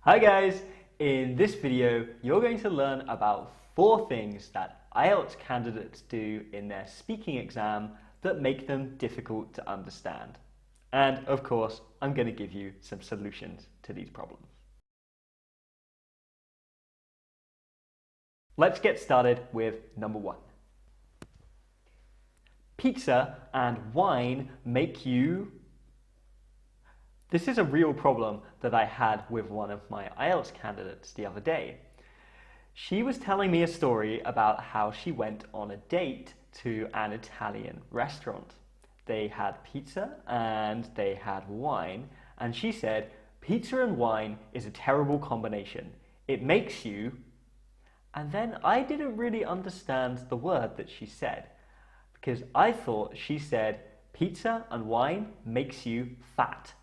Hi guys! In this video, you're going to learn about 4 things that IELTS candidates do in their speaking exam that make them difficult to understand. And of course, I'm going to give you some solutions to these problems. Let's get started with number 1. Pizza and wine make you... This is a real problem that I had with one of my IELTS candidates the other day. She was telling me a story about how she went on a date to an Italian restaurant. They had pizza and they had wine, and she said, "Pizza and wine is a terrible combination. It makes you..." And then I didn't really understand the word that she said, because I thought she said, "Pizza and wine makes you fat."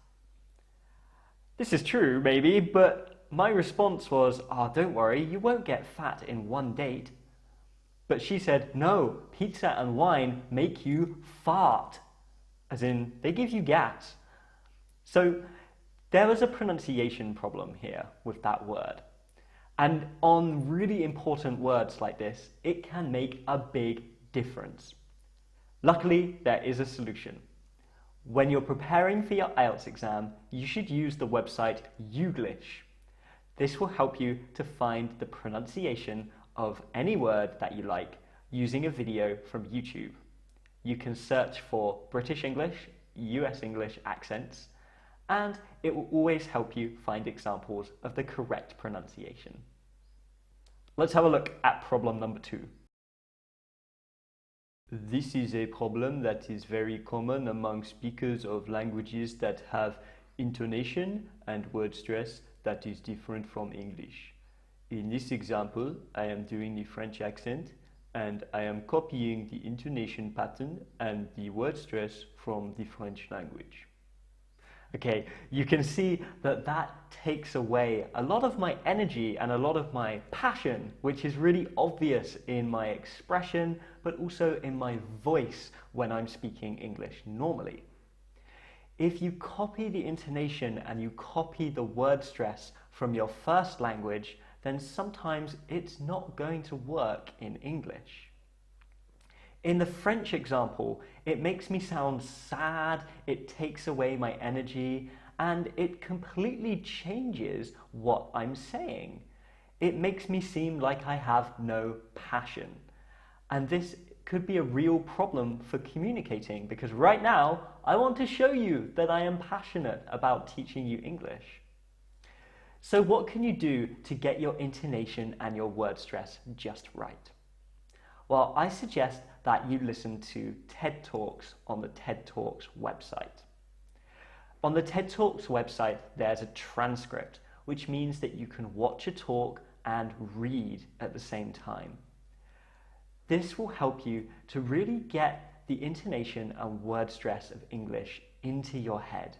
This is true, maybe, but my response was, "Oh, don't worry, you won't get fat in one date." But she said, "No, pizza and wine make you fart," as in they give you gas. So there was a pronunciation problem here with that word. And on really important words like this, it can make a big difference. Luckily, there is a solution. When you're preparing for your IELTS exam, you should use the website Youglish. This will help you to find the pronunciation of any word that you like using a video from YouTube. You can search for British English, US English accents, and it will always help you find examples of the correct pronunciation. Let's have a look at problem number 2. This is a problem that is very common among speakers of languages that have intonation and word stress that is different from English. In this example, I am doing the French accent and I am copying the intonation pattern and the word stress from the French language. Okay, you can see that that takes away a lot of my energy and a lot of my passion, which is really obvious in my expression, but also in my voice when I'm speaking English normally. If you copy the intonation and you copy the word stress from your first language, then sometimes it's not going to work in English. In the French example, it makes me sound sad, it takes away my energy, and it completely changes what I'm saying. It makes me seem like I have no passion. And this could be a real problem for communicating, because right now, I want to show you that I am passionate about teaching you English. So what can you do to get your intonation and your word stress just right? Well, I suggest that you listen to TED Talks on the TED Talks website. On the TED Talks website, there's a transcript, which means that you can watch a talk and read at the same time. This will help you to really get the intonation and word stress of English into your head.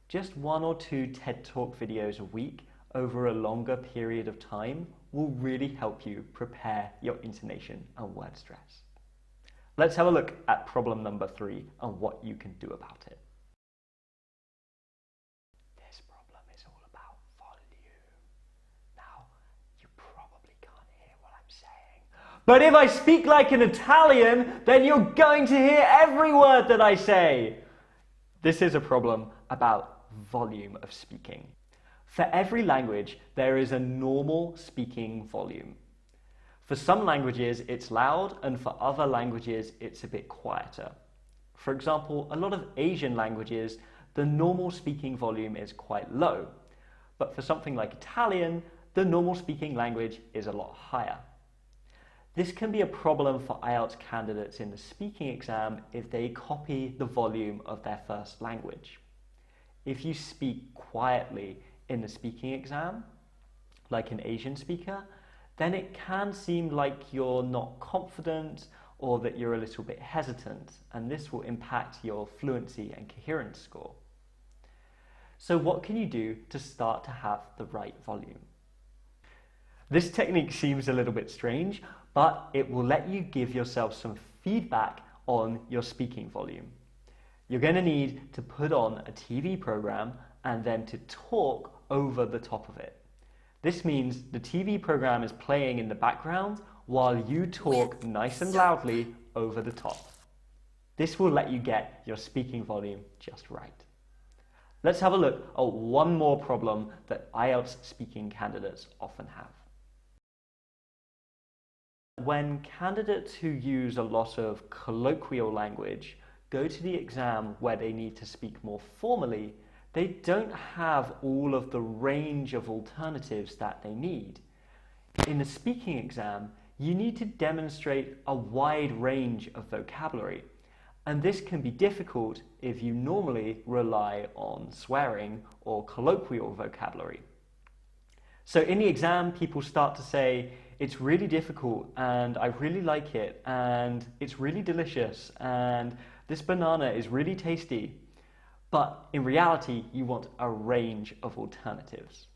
Just 1 or 2 TED Talk videos a week over a longer period of time will really help you prepare your intonation and word stress. Let's have a look at problem number 3 and what you can do about it. This problem is all about volume. Now, you probably can't hear what I'm saying, but if I speak like an Italian, then you're going to hear every word that I say. This is a problem about volume of speaking. For every language, there is a normal speaking volume. For some languages, it's loud, and for other languages, it's a bit quieter. For example, a lot of Asian languages, the normal speaking volume is quite low. But for something like Italian, the normal speaking language is a lot higher. This can be a problem for IELTS candidates in the speaking exam if they copy the volume of their first language. If you speak quietly in the speaking exam, like an Asian speaker, then it can seem like you're not confident or that you're a little bit hesitant, and this will impact your fluency and coherence score. So what can you do to start to have the right volume? This technique seems a little bit strange, but it will let you give yourself some feedback on your speaking volume. You're going to need to put on a TV program and then to talk over the top of it. This means the TV program is playing in the background while you talk nice and loudly over the top. This will let you get your speaking volume just right. Let's have a look at one more problem that IELTS speaking candidates often have. When candidates who use a lot of colloquial language go to the exam where they need to speak more formally, they don't have all of the range of alternatives that they need. In the speaking exam, you need to demonstrate a wide range of vocabulary, and this can be difficult if you normally rely on swearing or colloquial vocabulary. So in the exam, people start to say, it's really difficult and I really like it and it's really delicious and this banana is really tasty. But in reality, you want a range of alternatives.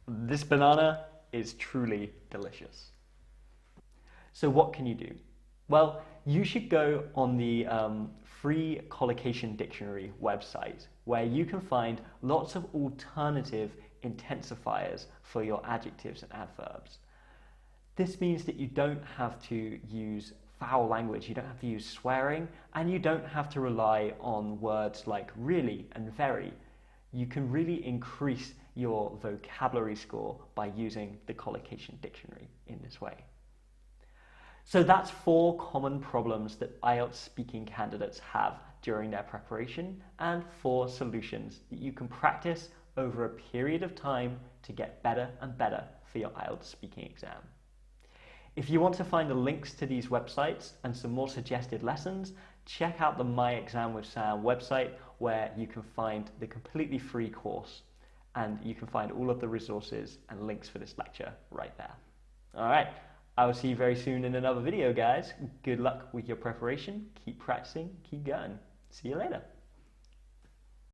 This banana is truly delicious. So what can you do? Well, you should go on the free collocation dictionary website where you can find lots of alternative intensifiers for your adjectives and adverbs. This means that you don't have to use foul language, you don't have to use swearing, and you don't have to rely on words like really and very. You can really increase your vocabulary score by using the collocation dictionary in this way. So that's 4 common problems that IELTS speaking candidates have during their preparation and 4 solutions that you can practice over a period of time to get better and better for your IELTS speaking exam. If you want to find the links to these websites and some more suggested lessons, check out the My Exam with Sam website where you can find the completely free course and you can find all of the resources and links for this lecture right there. Alright, I will see you very soon in another video, guys. Good luck with your preparation, keep practicing, keep going. See you later.